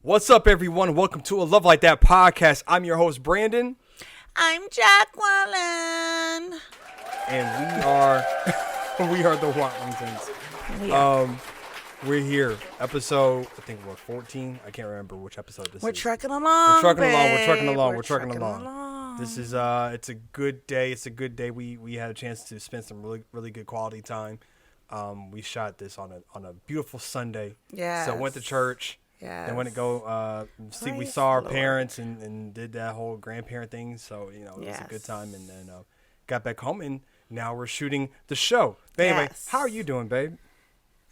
What's up, everyone? Welcome to a Love Like That podcast. I'm your host, Brandon. I'm Jacqueline. And we are the Watlingtons. We're here. Episode, I think we're 14. I can't remember which episode this We're is. trucking along. We're trucking babe. along. We're trucking along. This is it's a good day. It's a good day. We had a chance to spend some really good quality time. We shot this on a beautiful Sunday. Yes. So went to church. Yes. Then went to go we Praise saw our the Lord. parents and did that whole grandparent thing. So, it was a good time. And then got back home, and now we're shooting the show. But anyway, Yes. how are you doing, babe?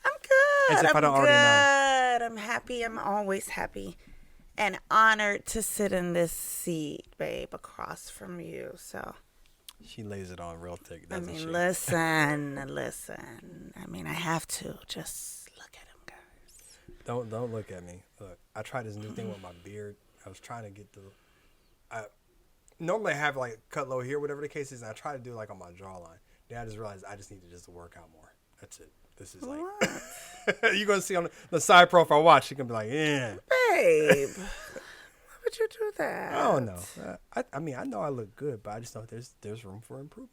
I'm good. As if I don't already know. I'm happy. I'm always happy and honored to sit in this seat, babe, across from you. So, She lays it on real thick, I doesn't she? mean, listen. I mean, I have to just look at him, guys. Don't look at me. Look, I tried this new thing with my beard. I was trying to get normally I have like cut low here, whatever the case is, and I try to do like on my jawline. Then I just realized I just need to just work out more. That's it. This is like you're gonna see on the side profile watch. You're gonna be like, yeah, Babe, why would you do that? I don't know. I mean, I know I look good, but I just know there's room for improvement.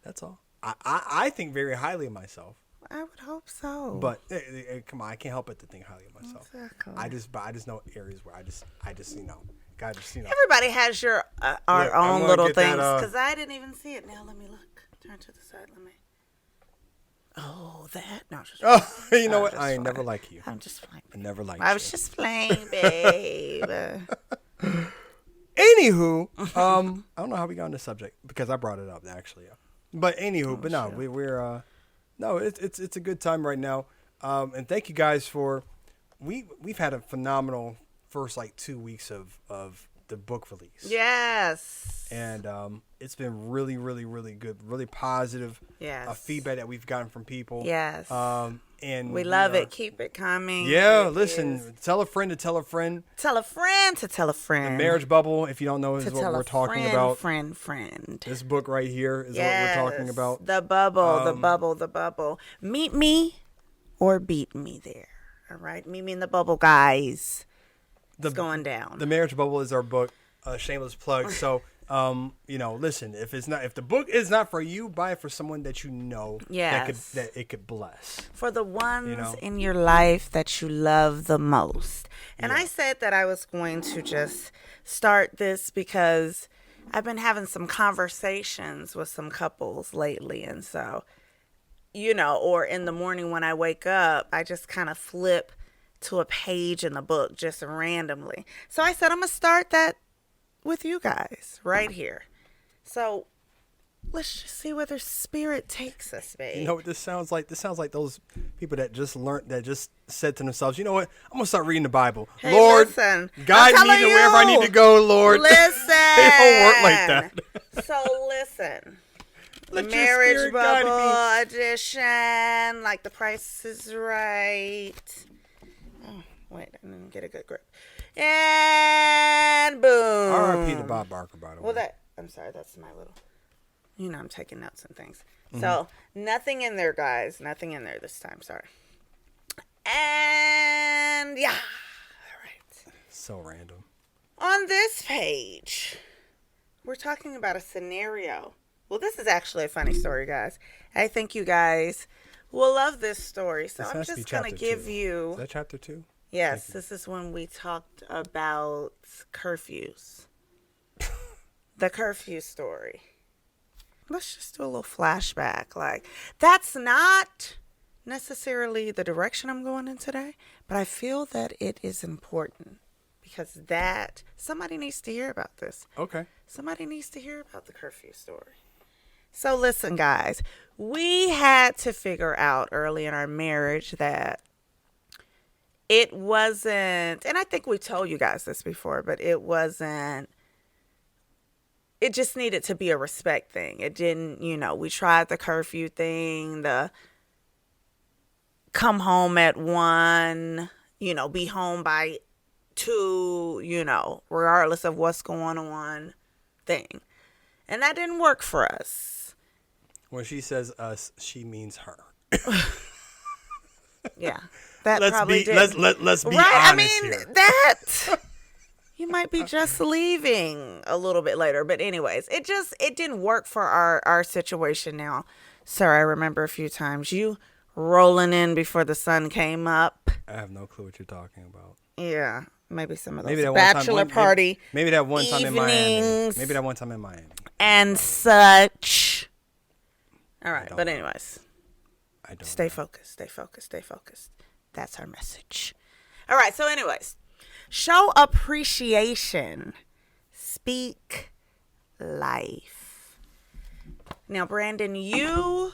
That's all. I think very highly of myself. I would hope so. But come on, I can't help but to think highly of myself. Exactly. I just know areas where I just gotta just Everybody has our I'm own gonna little get that, things. Because I didn't even see it. Now let me look. Turn to the side. Let me. Oh, that. No, just. Oh, you know what? just I ain't playing. never like you. I'm just playing. I never liked I you. was just playing, babe. Anywho, I don't know how we got on this subject because I brought it up actually. But anywho, but no, sure. we're no, it's a good time right now. And thank you guys for we've had a phenomenal first like 2 weeks of the book release. Yes. And it's been really good, really positive Yes. feedback that we've gotten from people. Yes. And We love it. Keep it coming. Yeah, It listen, is. tell a friend to tell a friend. Tell a friend to tell a friend. Marriage Bubble, if you don't know, is to what tell we're a talking friend, about. Friend. This book right here is Yes. what we're talking about. The bubble, the bubble. Meet me or beat me there. All right? Meet me in the bubble, guys. It's going down. The Marriage Bubble is our book, shameless plug. So, listen, if the book is not for you, buy it for someone that you know Yes. that it could bless. For the ones know? in your life that you love the most. And I said that I was going to just start this because I've been having some conversations with some couples lately. And so, or in the morning when I wake up, I just kind of flip to a page in the book just randomly. So I said, I'm going to start that with you guys right here. So let's just see where the spirit takes us, babe. You know what this sounds like? This sounds like those people that just said to themselves, you know what? I'm going to start reading the Bible. Hey, Lord, listen, guide I'm me to telling wherever I you. need to go, Lord. Listen. It don't work like that. So listen. Let your Marriage spirit guide Bubble edition. Like The Price is Right. Oh, wait. I didn't get a good grip. And boom. R.I.P. to Bob Barker, by the way. Well, I'm sorry. That's my little... I'm taking notes and things. So, nothing in there, guys. Nothing in there this time. Sorry. And, yeah. All right. So random. On this page, we're talking about a scenario. Well, this is actually a funny story, guys. I think you guys will love this story. So This I'm has to be just going to chapter give 2. you... Is that chapter 2? Yes, this is when we talked about curfews. The curfew story. Let's just do a little flashback. Like, that's not necessarily the direction I'm going in today, but I feel that it is important because somebody needs to hear about this. Okay. Somebody needs to hear about the curfew story. So listen, guys, we had to figure out early in our marriage that it wasn't, and I think we told you guys this before, but it just needed to be a respect thing. It didn't, we tried the curfew thing, the come home at 1, be home by 2, regardless of what's going on thing. And that didn't work for us. When she says us, she means her. Yeah. that probably did. Let's be right? honest I mean, here. that you might be just leaving a little bit later, but anyways, it didn't work for our situation now. Sir, I remember a few times you rolling in before the sun came up. I have no clue what you're talking about. Yeah, maybe some of those Maybe that bachelor one time, party maybe that one time in Miami. evenings. Maybe that one time in Miami. And such. All right, but know. anyways, I don't. stay focused, stay focused, stay focused. That's our message. All right, so anyways, show appreciation. Speak life. Now, Brandon, you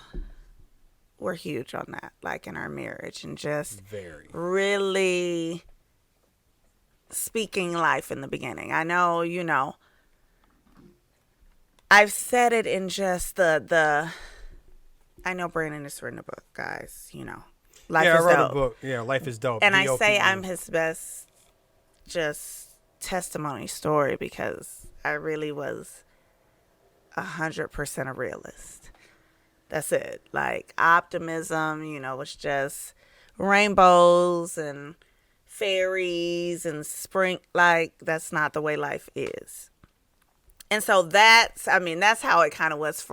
were huge on that, like in our marriage, and just Very. really speaking life in the beginning. I know, I've said it in just the I know Brandon has written a book, guys, Life Yeah, is I wrote Dope. a book. Yeah, Life is Dope. And I DOPE. say I'm his best just testimony story because I really was 100% a realist. That's it. Like optimism, was just rainbows and fairies and spring. Like that's not the way life is. And so that's how it kind of was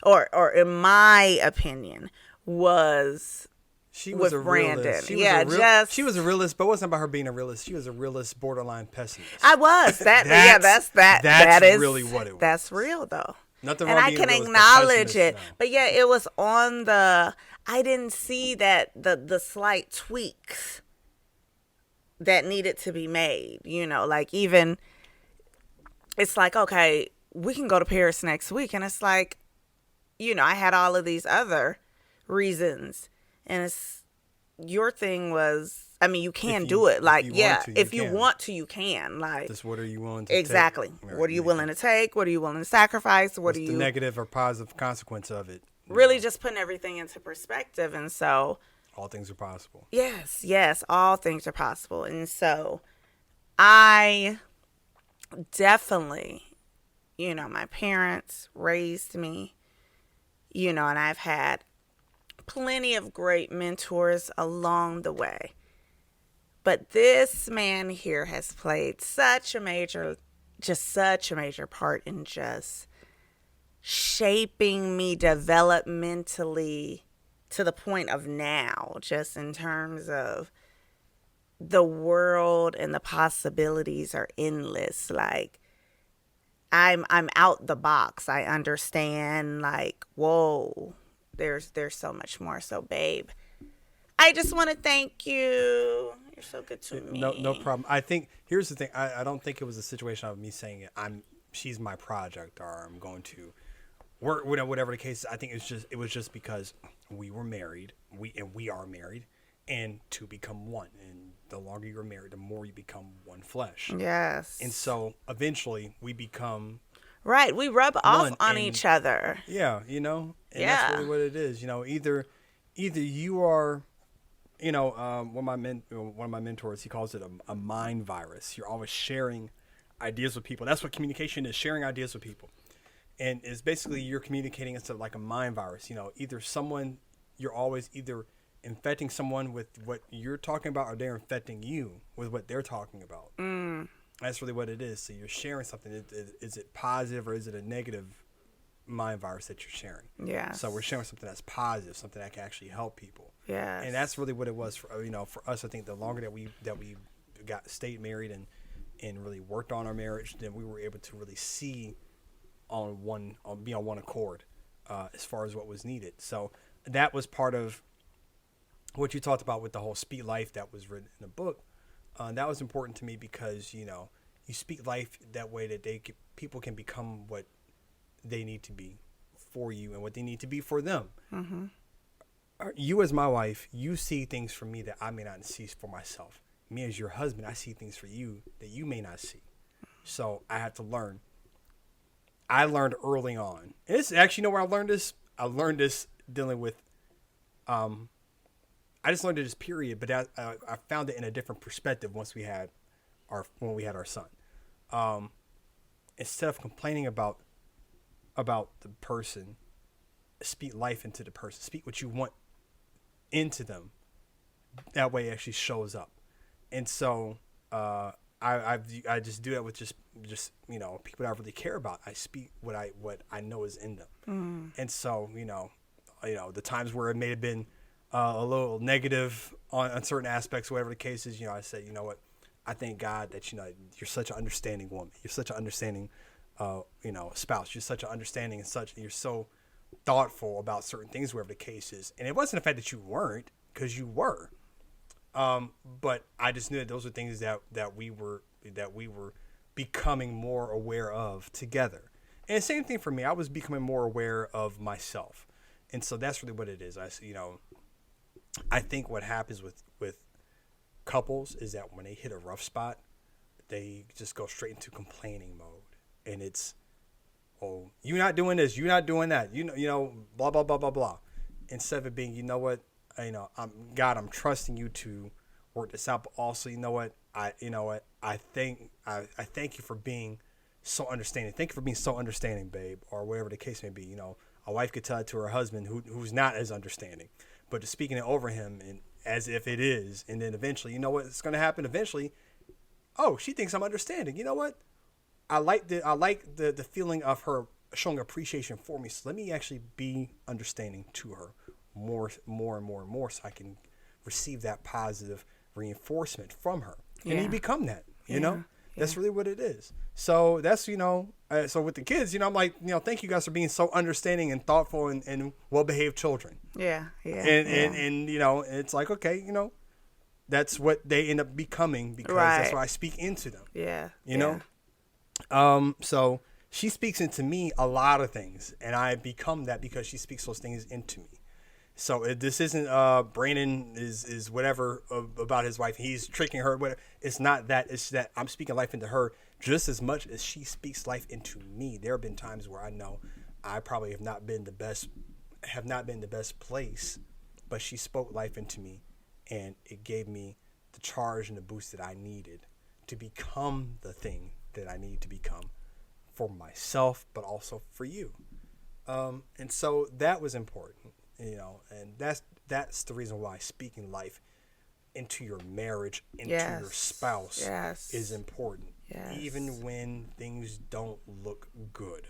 or in my opinion, was She was with a Brandon. realist. She was a realist, but it wasn't about her being a realist. She was a realist, borderline pessimist. I was. That That's is really what it was. That's real though. Nothing And wrong I being a can realist, but acknowledge pessimist, it. no. But yeah, it was on I didn't see that the slight tweaks that needed to be made, like even it's like, okay, we can go to Paris next week. And it's like, I had all of these other reasons. And your thing was, you can do it. Like, if you want to, you can. Like, just what are you willing to exactly. take? What are you willing to take? What are you willing to sacrifice? What's the negative or positive consequence of it? Really just putting everything into perspective. And so all things are possible. Yes, all things are possible. And so I definitely, my parents raised me, and I've had plenty of great mentors along the way. But this man here has played such a major part in just shaping me developmentally to the point of now, just in terms of the world and the possibilities are endless. Like I'm out the box. I understand like, whoa, there's so much more. So babe, I just want to thank you. You're so good to me. No problem. I think here's the thing. I don't think it was a situation of me saying it. She's my project, or I'm going to work, whatever the case is. I think it was just because we were married. We are married, and to become one. And the longer you're married, the more you become one flesh. Yes. And so eventually we become right. We rub off on each other. Yeah, and that's really what it is. Either you are, one of my mentors, he calls it a mind virus. You're always sharing ideas with people. That's what communication is, sharing ideas with people. And it's basically you're communicating instead of like a mind virus. You're always either infecting someone with what you're talking about, or they're infecting you with what they're talking about. That's really what it is. So you're sharing something. Is it positive or is it a negative mind virus that you're sharing? Yeah. So we're sharing something that's positive, something that can actually help people. Yeah. And that's really what it was for for us. I think the longer that we stayed married and really worked on our marriage, then we were able to really see be on one accord as far as what was needed. So that was part of what you talked about with the whole speak life that was written in the book. That was important to me because you speak life that way that people can become what they need to be for you and what they need to be for them. Mm-hmm. You as my wife, you see things for me that I may not see for myself. Me as your husband, I see things for you that you may not see. So I had to learn. I learned early on. And it's actually, where I learned this? I learned this dealing with, I just learned it as period, but I found it in a different perspective when we had our son. Instead of complaining about the person, speak life into the person. Speak what you want into them, that way actually shows up. And so I just do that with just people that I really care about. I speak what I know is in them. And so the times where it may have been a little negative on certain aspects, whatever the case is, I say, you know what, I thank God that you're such an understanding woman. You're such an understanding spouse. You're such an understanding and you're so thoughtful about certain things, whatever the case is. And it wasn't the fact that you weren't, because you were. But I just knew that those were things that we were becoming more aware of together. And the same thing for me. I was becoming more aware of myself. And so that's really what it is. I think what happens with couples is that when they hit a rough spot, they just go straight into complaining mode. And it's, oh, you're not doing this, you're not doing that, blah, blah, blah, blah, blah. Instead of it being, you know what, I'm trusting you to work this out, but also, I thank you for being so understanding. Thank you for being so understanding, babe, or whatever the case may be. A wife could tell it to her husband who's not as understanding, but just speaking it over him and as if it is, and then eventually, you know what's going to happen? Eventually, oh, she thinks I'm understanding. You know what? I like the feeling of her showing appreciation for me. So let me actually be understanding to her more and more, so I can receive that positive reinforcement from her. And you become that, you know? That's really what it is. So that's, so with the kids, I'm like, thank you guys for being so understanding and thoughtful and well-behaved children. Yeah. And it's like, okay, that's what they end up becoming, because that's what I speak into them. Yeah. You know? So she speaks into me a lot of things, and I become that because she speaks those things into me. So this isn't Brandon is whatever about his wife. He's tricking her. Whatever. It's not that. It's that I'm speaking life into her just as much as she speaks life into me. There have been times where I know I probably have not been the best place, but she spoke life into me, and it gave me the charge and the boost that I needed to become the thing that I need to become for myself, but also for you. And so that was important. And that's the reason why speaking life into your marriage, into your spouse is important. Yes. Even when things don't look good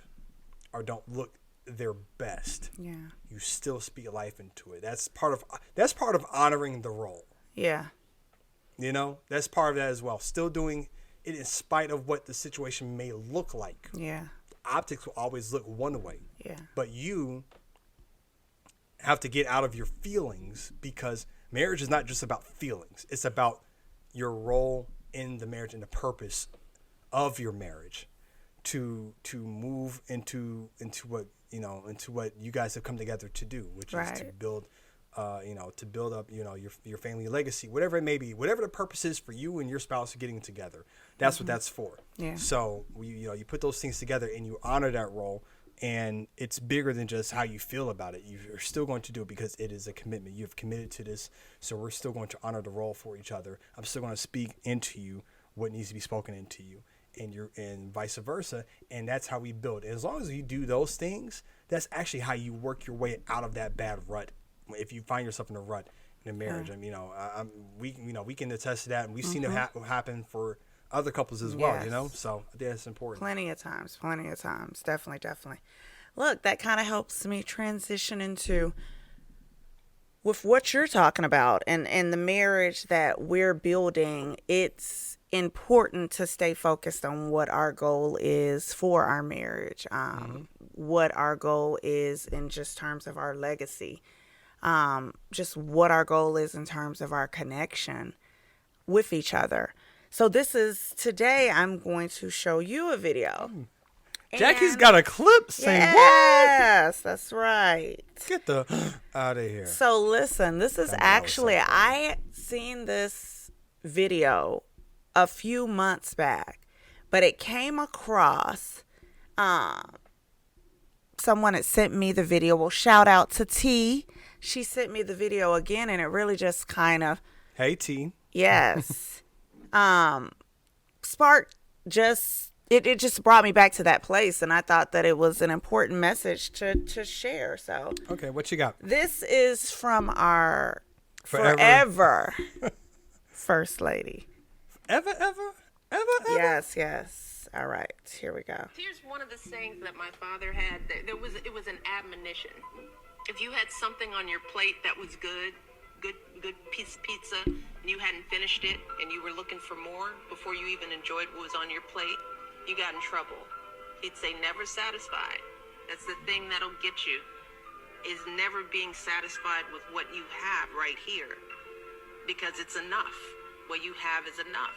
or don't look their best, you still speak life into it. That's part of honoring the role. Yeah. That's part of that as well. Still doing it in spite of what the situation may look like. Yeah. Optics will always look one way. Yeah. But you have to get out of your feelings, because marriage is not just about feelings. It's about your role in the marriage and the purpose of your marriage to move into what you guys have come together to do, which is to build up your family legacy, whatever it may be, whatever the purpose is for you and your spouse getting together. That's what that's for. Yeah. So you put those things together and you honor that role. And it's bigger than just how you feel about it. You're still going to do it because it is a commitment. You have committed to this, so we're still going to honor the role for each other. I'm still going to speak into you what needs to be spoken into you, and vice versa. And that's how we build. And as long as you do those things, that's actually how you work your way out of that bad rut. If you find yourself in a rut in a marriage, we can attest to that, and we've seen it happen for other couples as well, so I think that's important. Plenty of times, definitely. Look, that kind of helps me transition into with what you're talking about and the marriage that we're building. It's important to stay focused on what our goal is for our marriage, what our goal is in just terms of our legacy, just what our goal is in terms of our connection with each other. So today I'm going to show you a video. Jackie's got a clip saying what? Yes, that's right. Get the out of here. So listen, this is actually, I seen this video a few months back, but it came across, someone had sent me the video. Well, shout out to T. She sent me the video again, and it really just kind of. Hey, T. Yes. Spark it just brought me back to that place, and I thought that it was an important message to share. So okay, what you got? This is from our Forever. First lady. Ever? Yes. All right, here we go. Here's one of the sayings that my father had. It was an admonition. If you had something on your plate that was good piece of pizza, and you hadn't finished it, and you were looking for more before you even enjoyed what was on your plate, you got in trouble. He'd say, never satisfied. That's the thing that'll get you, is never being satisfied with what you have right here, because it's enough. What you have is enough.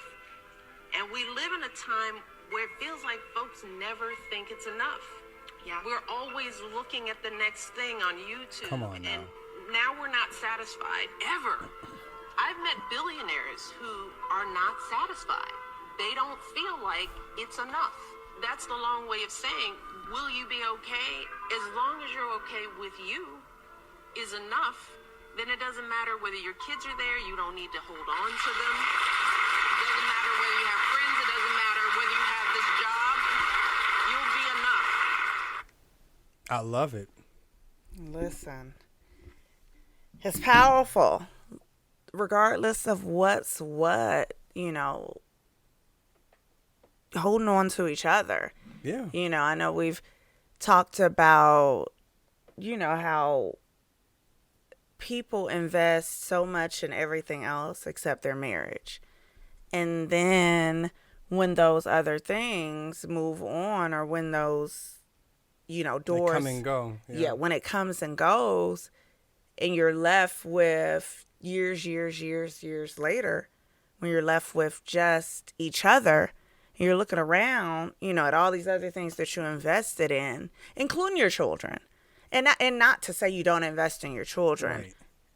And we live in a time where it feels like folks never think it's enough. Yeah. We're always looking at the next thing on YouTube. Come on now. And now we're not satisfied, ever. I've met billionaires who are not satisfied. They don't feel like it's enough. That's the long way of saying, will you be okay? As long as you're okay with you is enough, then it doesn't matter whether your kids are there, you don't need to hold on to them. It doesn't matter whether you have friends, it doesn't matter whether you have this job, you'll be enough. I love it. Listen, it's powerful. Regardless of what's what, holding on to each other. Yeah. I know we've talked about, how people invest so much in everything else except their marriage. And then when those other things move on, or when those, doors they come and go. Yeah, when it comes and goes, and you're left with years later, when you're left with just each other, and you're looking around, at all these other things that you invested in, including your children. And not to say you don't invest in your children,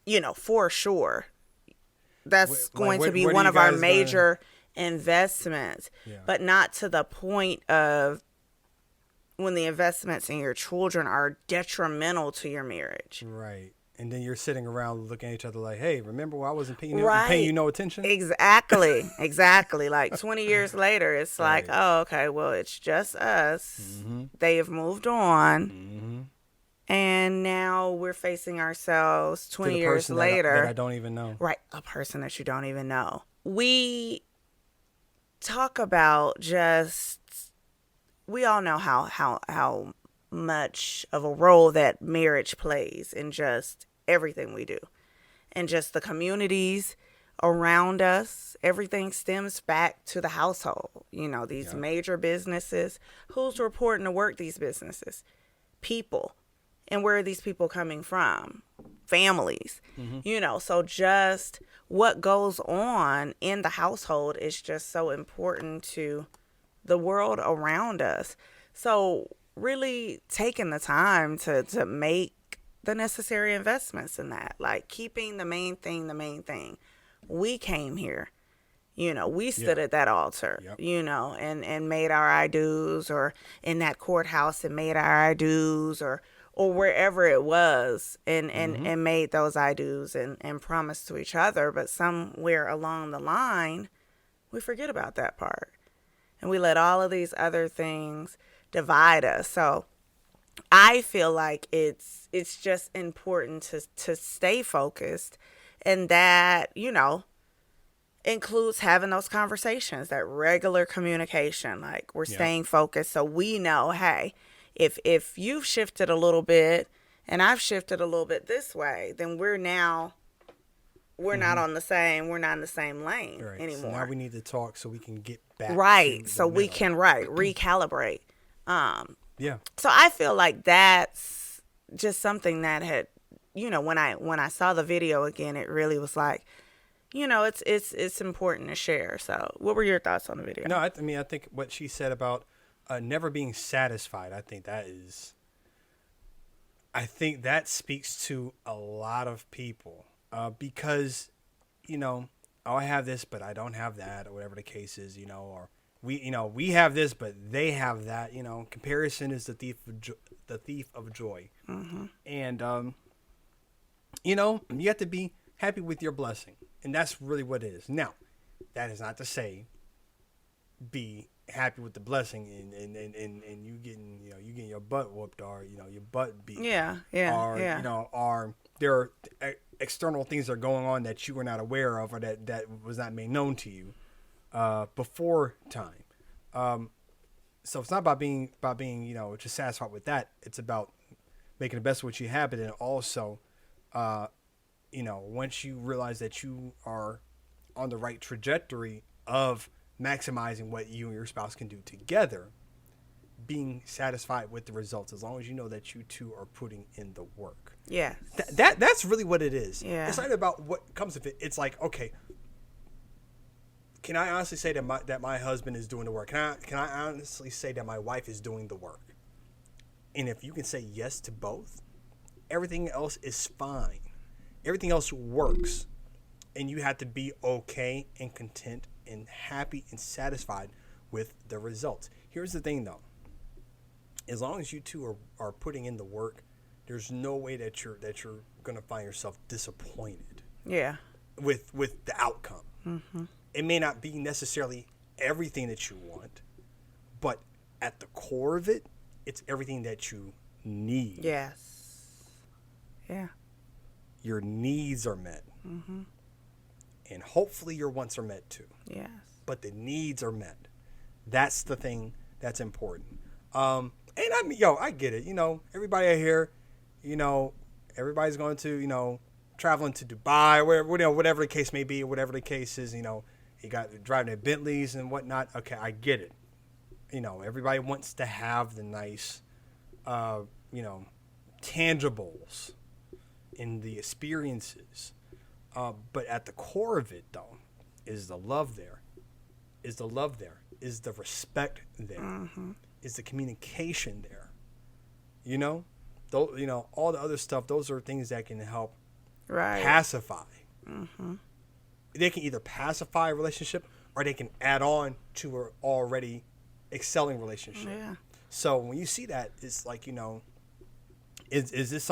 right. For sure. That's going to be one of our major investments, but not to the point of when the investments in your children are detrimental to your marriage. Right. And then you're sitting around looking at each other like, hey, remember when I wasn't paying you no attention? Exactly. Like 20 years later, it's like, oh, okay, well, it's just us. Mm-hmm. They have moved on. Mm-hmm. And now we're facing ourselves 20 years later. That I don't even know. Right. A person that you don't even know. We talk about we all know how much of a role that marriage plays in just everything we do, and just the communities around us. Everything stems back to the household. These major businesses, who's reporting to work these businesses? People. And where are these people coming from? Families. Mm-hmm. So just what goes on in the household is just so important to the world around us. So really taking the time to make the necessary investments in that, like keeping the main thing. We came here, we stood at that altar, and made our I do's, or in that courthouse and made our I do's, or wherever it was, and made those I do's and promised to each other. But somewhere along the line, we forget about that part, and we let all of these other things divide us. So I feel like it's just important to stay focused, and that, includes having those conversations, that regular communication. Like, we're staying focused, so we know, hey, if you've shifted a little bit and I've shifted a little bit this way, then we're not on the same, we're not in the same lane anymore. So now we need to talk so we can get back. Right. So we can recalibrate. Yeah. So I feel like that's just something that had, when I saw the video again, it really was like, it's important to share. So what were your thoughts on the video? No, I think what she said about never being satisfied, I think that speaks to a lot of people, because, I have this, but I don't have that, or whatever the case is, or we have this, but they have that. Comparison is the thief of joy. Mm-hmm. And you have to be happy with your blessing, and that's really what it is. Now, that is not to say be happy with the blessing and you getting your butt whooped, or your butt beat. Or or there are external things are going on that you were not aware of, or that was not made known to you before time. So it's not about being just satisfied with that. It's about making the best of what you have, but then also, once you realize that you are on the right trajectory of maximizing what you and your spouse can do together, being satisfied with the results, as long as you know that you two are putting in the work. Yeah. That's really what it is. Yeah. It's not about what comes of it. It's like, okay, can I honestly say that my husband is doing the work? Can I honestly say that my wife is doing the work? And if you can say yes to both, everything else is fine. Everything else works. And you have to be okay and content and happy and satisfied with the results. Here's the thing, though. As long as you two are putting in the work, there's no way that you're going to find yourself disappointed. Yeah. With the outcome. Mm-hmm. It may not be necessarily everything that you want, but at the core of it, it's everything that you need. Yes. Yeah. Your needs are met. Mm-hmm. And hopefully your wants are met too. Yes. But the needs are met. That's the thing that's important. And I mean, I get it. Everybody out here, everybody's going to, traveling to Dubai, whatever the case may be, whatever the case is, you got driving their Bentleys and whatnot. Okay, I get it. Everybody wants to have the nice, tangibles in the experiences. But at the core of it, though, is the love there. Is the respect there. Mm-hmm. Is the communication there. All the other stuff, those are things that can help pacify. Mm-hmm. They can either pacify a relationship or they can add on to an already excelling relationship. Yeah. So when you see that, it's like, is this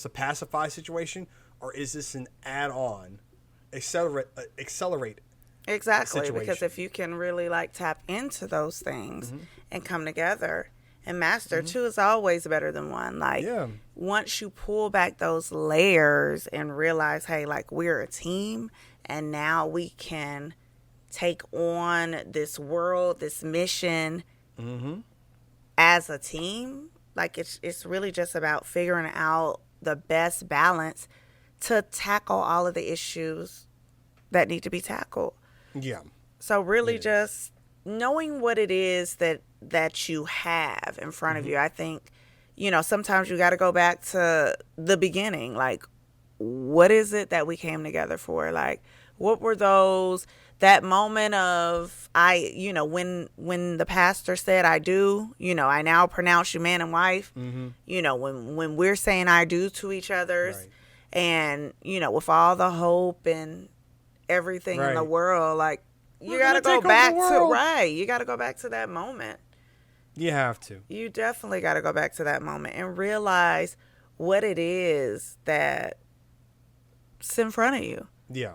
a pacify situation, or is this an add-on, accelerate Exactly, situation? because if you can really tap into those things Mm-hmm. and come together and master, two is always better than one. Once you pull back those layers and realize, hey, we're a team, and now we can take on this world, this mission as a team. It's really just about figuring out the best balance to tackle all of the issues that need to be tackled. Yeah. So really just knowing what it is that you have in front of you. I think, sometimes you got to go back to the beginning. What is it that we came together for? What were that moment of when the pastor said I do, I now pronounce you man and wife, when we're saying I do to each other's, right. And, with all the hope and everything in the world, you got to go back to, you got to go back to that moment. You have to. You definitely got to go back to that moment and realize what it is that's in front of you. Yeah.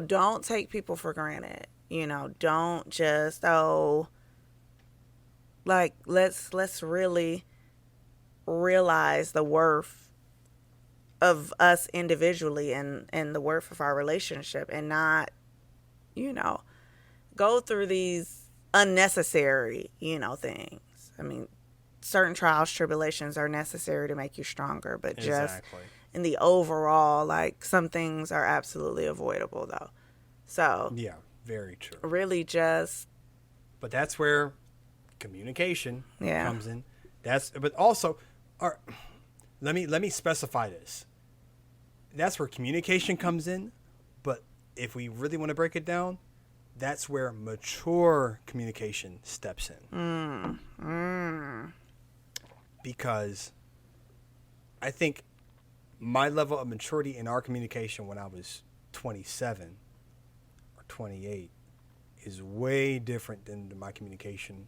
Don't take people for granted. Don't just, let's really realize the worth of us individually and the worth of our relationship, and not, go through these unnecessary, things. I mean, certain trials, tribulations are necessary to make you stronger, but just in the overall, some things are absolutely avoidable, though. So yeah, very true. Really just. But that's where communication comes in. But also, let me specify this. That's where communication comes in, but if we really want to break it down, that's where mature communication steps in. Because I think my level of maturity in our communication when I was 27 or 28 is way different than my communication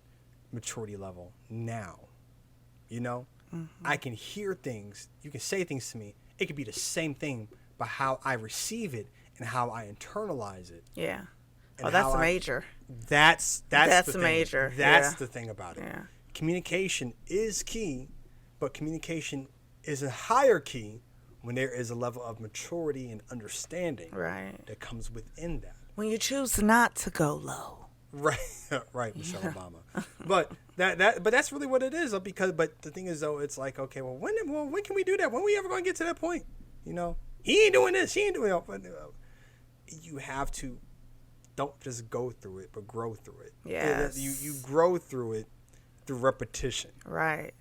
maturity level now. I can hear things. You can say things to me. It could be the same thing, but how I receive it and how I internalize it. Yeah. Oh, that's major. That's the major. That's the thing about it. Yeah. Communication is key, but communication is a higher key when there is a level of maturity and understanding Right. that comes within that. When you choose not to go low. Right, right, Michelle Obama. But but that's really what it is. Because but the thing is though, it's like, okay, well when can we do that? When are we ever going to get to that point? You know, he ain't doing this, she ain't doing that. You have to don't just go through it, but grow through it. Yes. You grow through it through repetition. Right.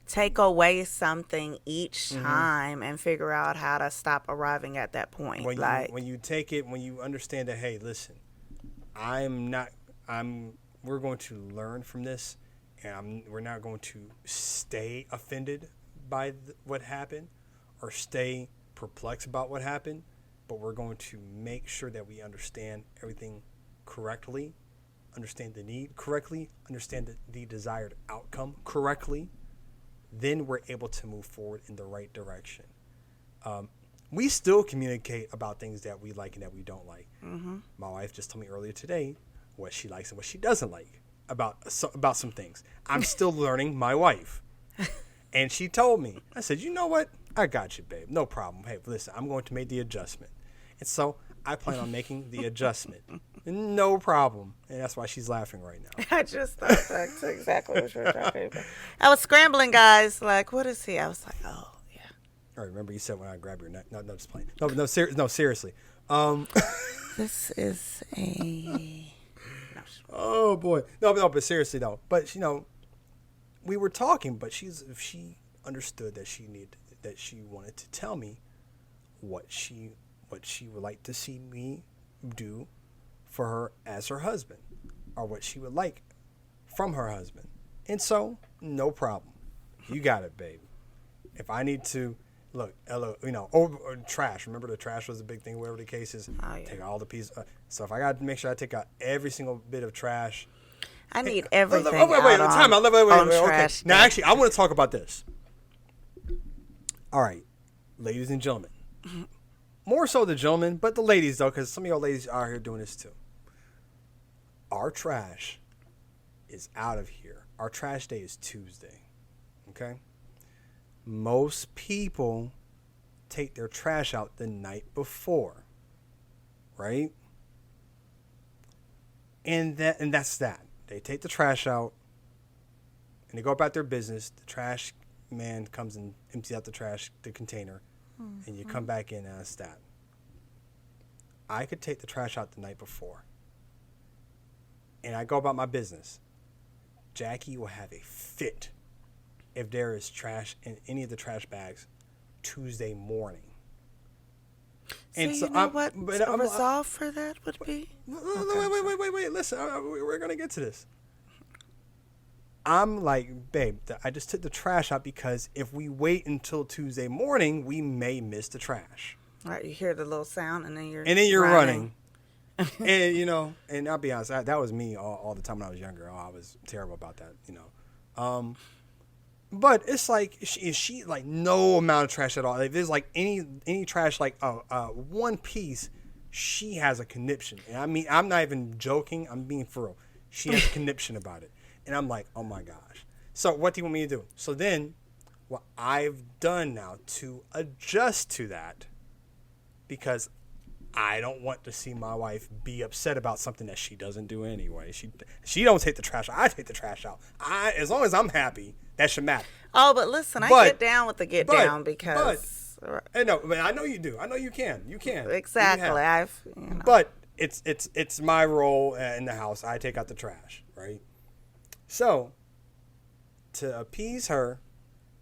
Take away something each time and figure out how to stop arriving at that point. When you take it, when you understand that, hey, listen, we're going to learn from this, and we're not going to stay offended by what happened or stay perplexed about what happened, but we're going to make sure that we understand everything correctly, understand the need correctly, understand the desired outcome correctly. Then we're able to move forward in the right direction. We still communicate about things that we like and that we don't like. Mm-hmm. My wife just told me earlier today what she likes and what she doesn't like about some things. I'm still learning my wife. And she told me, I said, you know what? I got you, babe. No problem. Hey, listen, I'm going to make the adjustment. And so I plan on making the adjustment. No problem. And that's why she's laughing right now. I just thought back to exactly what you were talking about. I was scrambling, guys. Like, what is he? I was like, oh, yeah. All right, remember you said when I grab your neck. No, just playing. No, seriously. This is a... Oh, boy. No, but seriously, though. But, you know, we were talking, but she understood that she wanted to tell me what she would like to see me do for her as her husband, or what she would like from her husband. And so, no problem. You got it, babe. If I need to, look, you know, or trash. Remember the trash was a big thing, whatever the case is. Oh, yeah. Take all the pieces. So if I got to make sure I take out every single bit of trash. I need everything Wait, time out. Wait, okay. Trash Now, day. actually, I want to talk about this. All right, ladies and gentlemen. More so the gentlemen, but the ladies, though, because some of y'all ladies are here doing this, too. Our trash is out of here. Our trash day is Tuesday, okay? Most people take their trash out the night before, right? And that's that. They take the trash out, and they go about their business. The trash man comes and empties out the container, and you come back in and that's that. I could take the trash out the night before, and I go about my business. Jackie will have a fit if there is trash in any of the trash bags Tuesday morning. So you know what a resolve for that would be? Wait. Listen, we're going to get to this. I'm like, babe, I just took the trash out because if we wait until Tuesday morning, we may miss the trash. Right, you hear the little sound and then you're running. And, you know, and I'll be honest, that was me all the time when I was younger. Oh, I was terrible about that, you know. But it's like, she like no amount of trash at all. If there's like any trash, like one piece, she has a conniption. And I mean, I'm not even joking. I'm being for real. She has a conniption about it. And I'm like, oh my gosh. So what do you want me to do? So then what I've done now to adjust to that, because I don't want to see my wife be upset about something that she doesn't do anyway. She don't take the trash out. I take the trash out. As long as I'm happy, that should matter. Oh, but listen, I get down with the get down because... No, I know you do. I know you can. You can. Exactly. But it's my role in the house. I take out the trash, right? So, to appease her,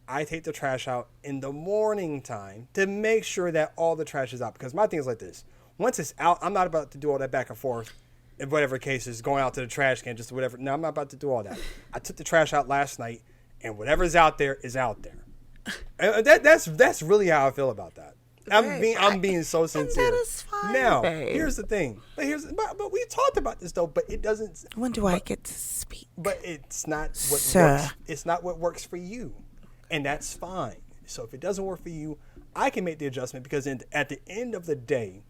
I take the trash out in the morning time to make sure that all the trash is out. Because my thing is like this. Once it's out, I'm not about to do all that back and forth in whatever case is going out to the trash can, just whatever. No, I'm not about to do all that. I took the trash out last night, and whatever's out there is out there. And that's really how I feel about that. I'm being so sincere. And that is fine, now, babe. Here's the thing. But we talked about this though. But it doesn't. When do I get to speak? But it's not what Sir. works. It's not what works for you, and that's fine. So if it doesn't work for you, I can make the adjustment because at the end of the day,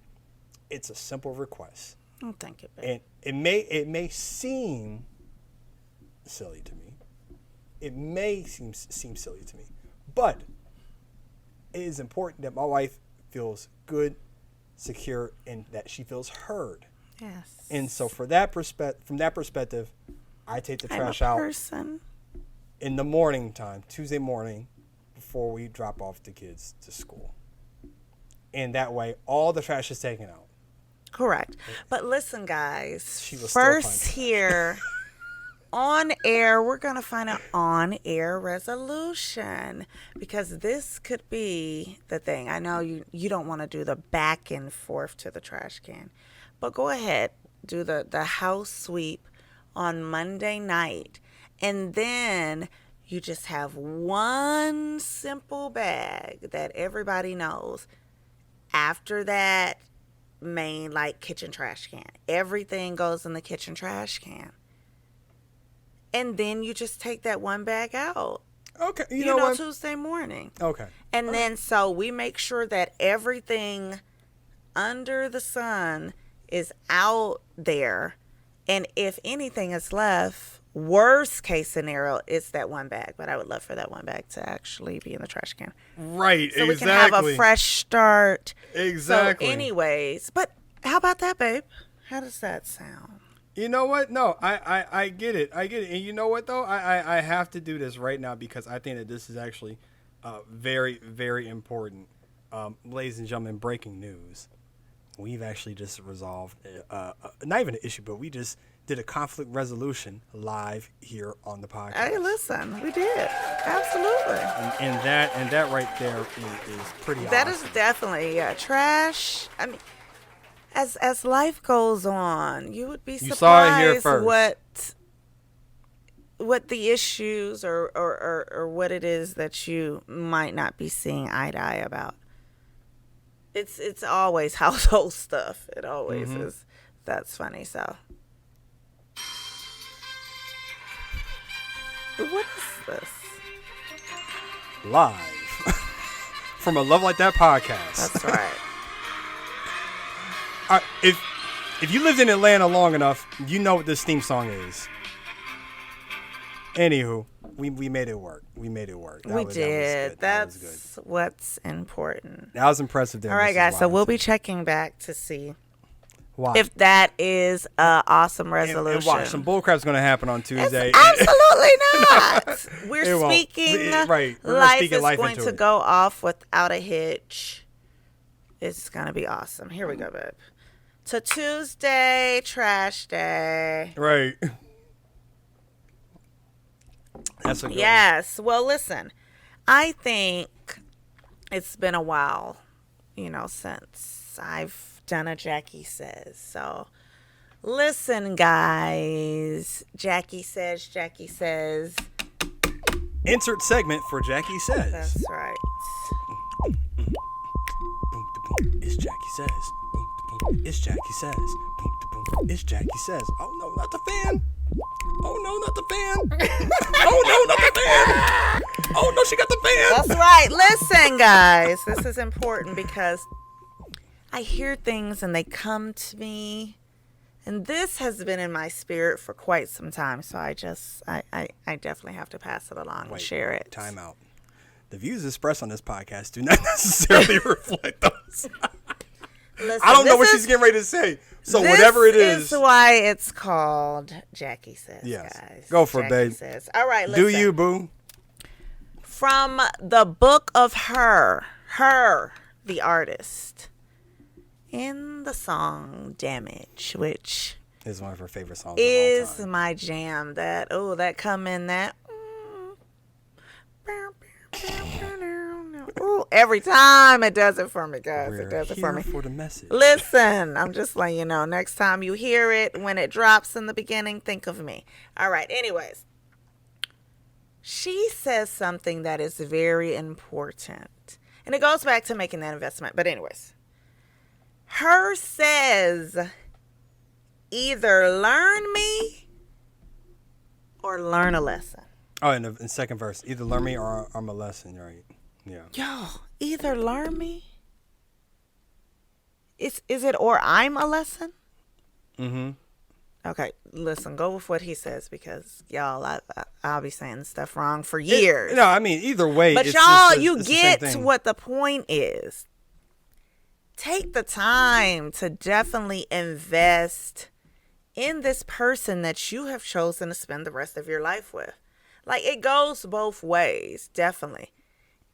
it's a simple request. Oh, thank you, babe. And it may seem silly to me. It may seem silly to me, but it is important that my wife feels good, secure, and that she feels heard. Yes. And so from that perspective, I take the trash out in the morning time, Tuesday morning, before we drop off the kids to school. And that way, all the trash is taken out. Correct. But listen, guys, She will first here on air, we're going to find an on-air resolution because this could be the thing. I know you don't want to do the back and forth to the trash can, but go ahead, do the house sweep on Monday night, and then you just have one simple bag that everybody knows. After that main, like, kitchen trash can, everything goes in the kitchen trash can. And then you just take that one bag out. Okay. You know what? Tuesday morning. Okay. And then so we make sure that everything under the sun is out there. And if anything is left, worst case scenario, it's that one bag. But I would love for that one bag to actually be in the trash can. Right. So we can have a fresh start. Exactly. So anyways, but how about that, babe? How does that sound? You know what? No, I get it. I get it. And you know what, though? I have to do this right now because I think that this is actually very, very important. Ladies and gentlemen, breaking news. We've actually just resolved, not even an issue, but we just did a conflict resolution live here on the podcast. Hey, listen, we did. Absolutely. And that right there is pretty awesome. That is definitely, trash. I mean, as life goes on, you would be surprised saw it here first. what the issues or what it is that you might not be seeing eye to eye about. It's always household stuff. It always is. That's funny. So, what is this? Live from a Love Like That podcast. That's right. If you lived in Atlanta long enough, you know what this theme song is. Anywho, we made it work. We made it work. We did. That was That's what's important. That was impressive. There, all right, Mrs. guys. So we'll Robinson. be checking back to see Why? if that is an awesome resolution. And watch, some bullcrap's going to happen on Tuesday. Absolutely not. We're It won't. speaking. Right. We're Life speaking is life going into to it. go off without a hitch. It's going to be awesome. Here we go, babe. To Tuesday, trash day. Right. That's a good one. Yes. Well, listen, I think it's been a while, since I've done a Jackie Says. So, listen, guys. Jackie Says. Insert segment for Jackie Says. That's right. It's Jackie Says. It's Jackie Says. It's Jackie Says. Oh no, not the fan. Oh no, not the fan. Oh no, not the fan. Oh no, she got the fan. That's right. Listen, guys. This is important because I hear things and they come to me. And this has been in my spirit for quite some time. So I definitely have to pass it along and share it. Time out. The views expressed on this podcast do not necessarily reflect those. Listen, I don't know what she's getting ready to say. So whatever it is. This is why it's called Jackie Says, Yes. guys. Go for it, Jackie babe. Says. All right, listen. Do you, boo? From the book of Her, the artist, in the song Damage, which Is one of her favorite songs is of all time. my jam. That come in that. Ooh, every time it does it for me, guys. We're it does it here for me. for the message. Listen, I'm just letting you know. Next time you hear it, when it drops in the beginning, think of me. All right. Anyways, she says something that is very important. And it goes back to making that investment. But anyways, Her says, either learn me or learn a lesson. Oh, in the second verse, either learn me or I'm a lesson, right? Yeah. Yo, either learn me. Is it or I'm a lesson? Mm-hmm. Okay, listen, go with what he says because y'all, I'll be saying stuff wrong for years. No, I mean either way. But it's y'all, just you it's the same get thing. what the point is. Take the time to definitely invest in this person that you have chosen to spend the rest of your life with. Like, it goes both ways, definitely.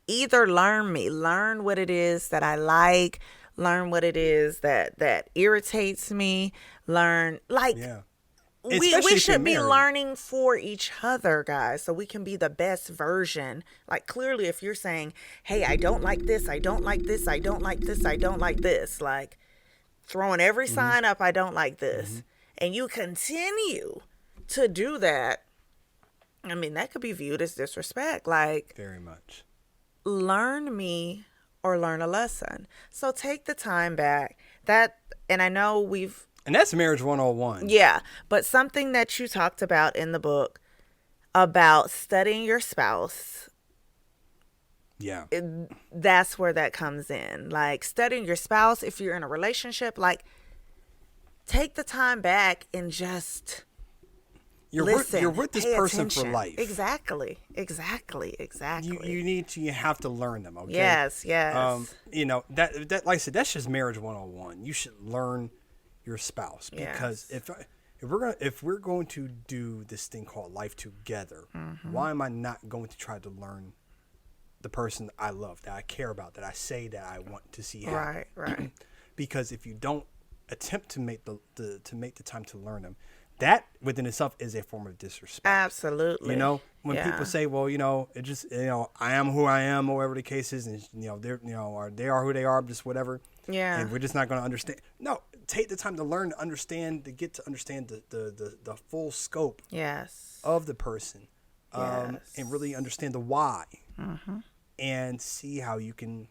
Either learn what it is that I like, learn what it is that irritates me, learn, like, Yeah. we Especially if should you're be married. learning for each other, guys, so we can be the best version. Like, clearly, if you're saying, hey, I don't like this, I don't like this, I don't like this, I don't like this, like throwing every sign up, I don't like this, and you continue to do that, I mean, that could be viewed as disrespect. Like, Very much. learn me or learn a lesson. So take the time back. And I know And that's marriage 101. yeah, but something that you talked about in the book about studying your spouse, Yeah. that's where that comes in. Like, studying your spouse, if you're in a relationship, like, take the time back and just You're listen. with this pay person attention. for life. Exactly. You have to learn them, okay? Yes. You know, that like I said, that's just marriage 101. You should learn your spouse because Yes. if we're going to do this thing called life together, why am I not going to try to learn the person I love, that I care about, that I say that I want to see happen? Right. Because if you don't attempt to make the time to learn them, that within itself is a form of disrespect. Absolutely. You know, when Yeah. people say, well, you know, it just, you know, I am who I am, or whatever the case is, and, you know, they're, you know, or they are who they are, just whatever. Yeah. And we're just not going to understand. No, take the time to learn, to understand, to get to understand the full scope Yes. of the person, Yes. and really understand the why, and see how you can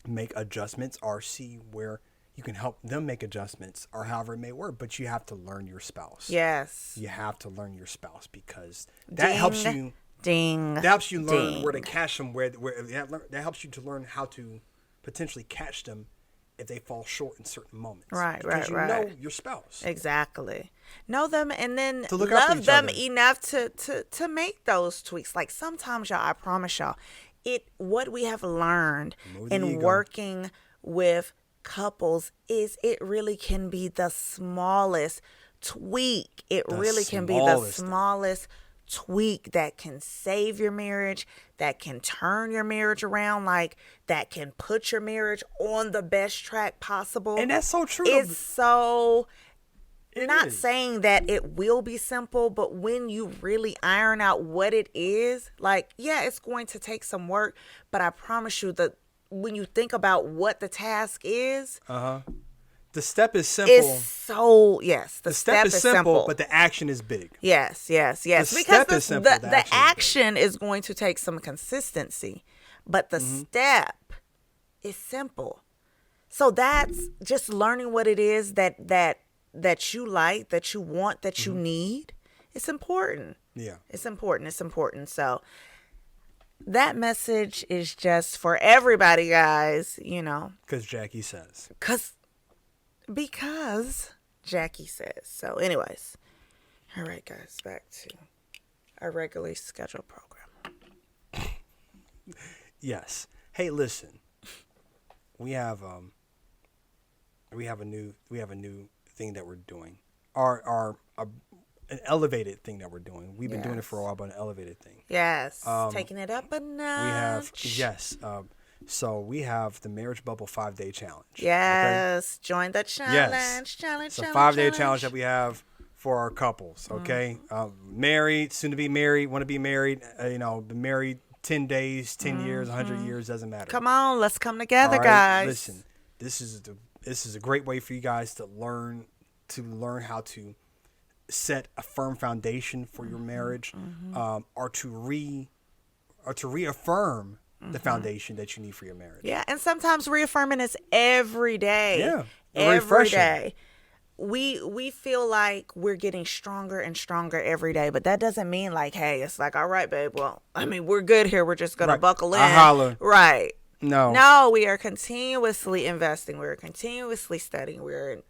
make adjustments, or see where you can help them make adjustments, or however it may work. But you have to learn your spouse. Yes. You have to learn your spouse, because that helps you. Ding. That helps you learn ding. where to catch them. Where that helps you to learn how to potentially catch them if they fall short in certain moments. Right, because you right. know your spouse. Exactly. Know them and then To look out for love each them other. enough to make those tweaks. Like, sometimes, y'all, I promise y'all, what we have learned Remove the in ego. working with couples is it really can be the smallest tweak. It The really can be the smallest thing. smallest tweak that can save your marriage, that can turn your marriage around, like that can put your marriage on the best track possible. And that's so true. It's so It not is. saying that it will be simple, but when you really iron out what it is, like, yeah, it's going to take some work, but I promise you that when you think about what the task is, The step is simple. it's so, yes, the step is simple, but the action is big. yes. The Because step is simple, the action is going to take some consistency, but the step is simple. So that's just learning what it is that you like, that you want, that you need. It's important. Yeah. It's important. So that message is just for everybody, guys, you know, Because Jackie says. because Jackie says. So anyways, all right, guys, back to our regularly scheduled program. Yes. Hey, listen. We have a new thing that we're doing. An elevated thing that we're doing. We've been doing it for a while, but an elevated thing. Yes, taking it up a notch. So we have the Marriage Bubble 5-day challenge. Yes, join the challenge. Yes. Challenge. It's a 5-day challenge that we have for our couples. Okay, married, soon to be married, want to be married. Been married 10 days, 10 years, 100 years, doesn't matter. Come on, let's come together, All right? guys. Listen, this is a great way for you guys to learn how to set a firm foundation for your marriage, or to reaffirm the foundation that you need for your marriage. Yeah, and sometimes reaffirming is every day. Yeah, every refreshing. day. We feel like we're getting stronger and stronger every day, but that doesn't mean like, hey, it's like, all right, babe. Well, I mean, we're good here. We're just gonna Right. buckle in. I holler. Right. No. No, we are continuously investing. We're continuously studying. We're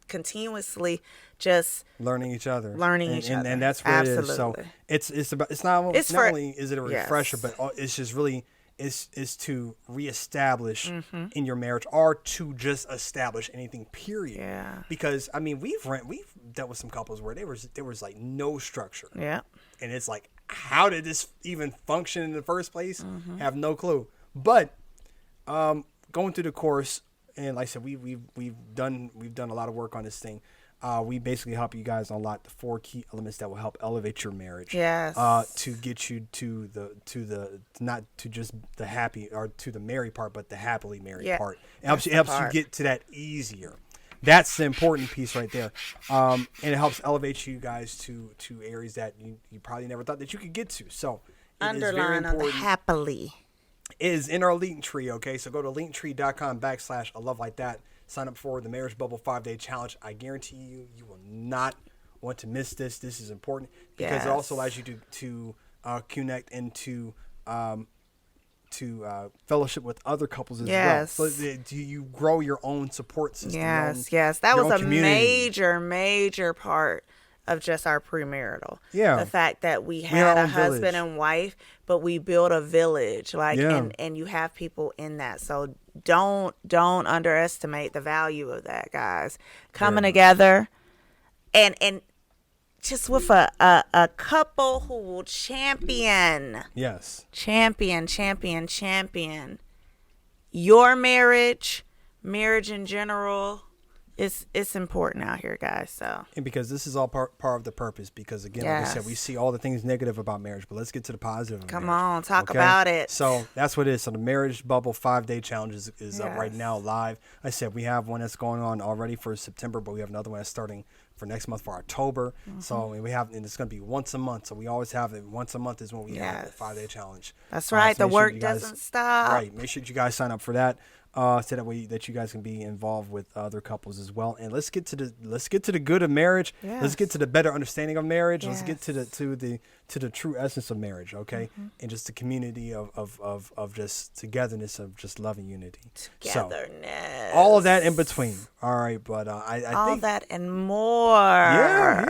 continuously just learning each other, each other. And that's what it is. So it's not only is it a refresher, but it's just really is to reestablish in your marriage, or to just establish anything, period. Yeah. Because I mean, we've dealt with some couples where there was like no structure. Yeah. And it's like, how did this even function in the first place? Have no clue. But going through the course, and like I said, we've done a lot of work on this thing. We basically help you guys unlock the 4 key elements that will help elevate your marriage. Yes. To get you to the not to just the happy or to the married part, but the happily married part. It helps you get to that easier. That's the important piece right there. And it helps elevate you guys to areas that you probably never thought that you could get to. So underline on the happily. It is in our link tree, okay? So go to linktree.com/a-love-like-that. Sign up for the Marriage Bubble 5-Day Challenge. I guarantee you will not want to miss this. This is important because it also allows you to connect and to fellowship with other couples as well. So you grow your own support system. Yes. That was a major part of just our premarital. Yeah. The fact that we had a husband and wife, but we built a village, and you have people in that. So don't underestimate the value of that, guys. Coming together and just with a couple who will champion. Yes. Champion your marriage in general. It's important out here, guys. So, and because this is all part of the purpose. Because again, like I said, we see all the things negative about marriage, but let's get to the positive. Come on, talk about it. So that's what it is. So the Marriage Bubble 5-Day Challenge is up right now, live. I said we have one that's going on already for September, but we have another one that's starting for next month for October. So and it's going to be once a month. So we always have it once a month is when we have the 5-day challenge. That's right. The work doesn't stop. Right. Make sure you guys sign up for that. So that way that you guys can be involved with other couples as well. And let's get to the good of marriage. Yes. Let's get to the better understanding of marriage. Let's get to the true essence of marriage, okay? And just the community of just togetherness, of just love and unity. Togetherness. So, all of that in between. All right, but I all think that and more. Yeah.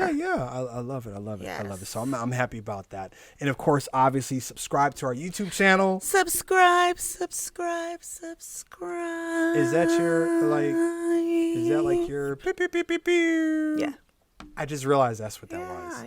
I love it. Yes. I love it. So I'm happy about that. And of course, obviously, subscribe to our YouTube channel. Subscribe. Is that like your pew, pew, pew, pew, pew? Yeah. I just realized that's what that was.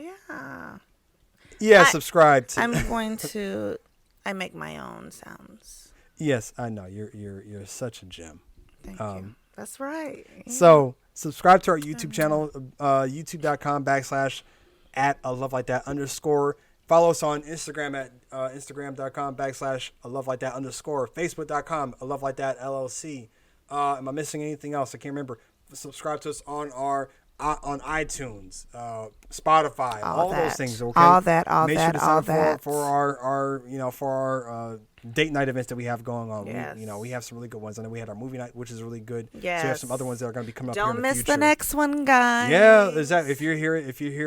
Yeah. Subscribe to. I make my own sounds. Yes, I know. You're such a gem. Thank you. That's right. Yeah. So subscribe to our YouTube channel, youtube.com/@a-love-like-that_. Follow us on Instagram at instagram.com/a-love-like-that_, facebook.com a-love-like-that LLC. Am I missing anything else? I can't remember. Subscribe to us on our on iTunes, Spotify, all those things. Okay, Make sure to sign up for our date night events that we have going on. Yes. We have some really good ones. I know we had our movie night, which is really good. Yes. So we have some other ones that are going to be coming up. Here in the Don't miss future. the next one, guys. Yeah, if you're here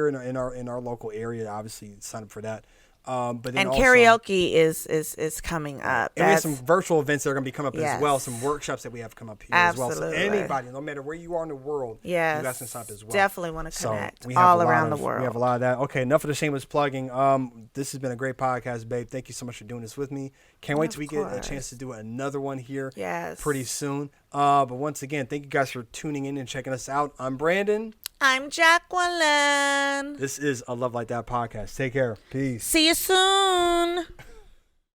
in our local area, obviously sign up for that. But then also, karaoke is coming up. And we have some virtual events that are going to be coming up as well. Some workshops that we have come up here as well. So anybody, no matter where you are in the world, you guys can sign up as well. Definitely want to connect so all around the world. We have a lot of that. Okay, enough of the shameless plugging. This has been a great podcast, babe. Thank you so much for doing this with me. Can't wait till we get a chance to do another one here pretty soon. But once again, thank you guys for tuning in and checking us out. I'm Brandon. I'm Jacqueline. This is a Love Like That podcast. Take care. Peace. See you soon.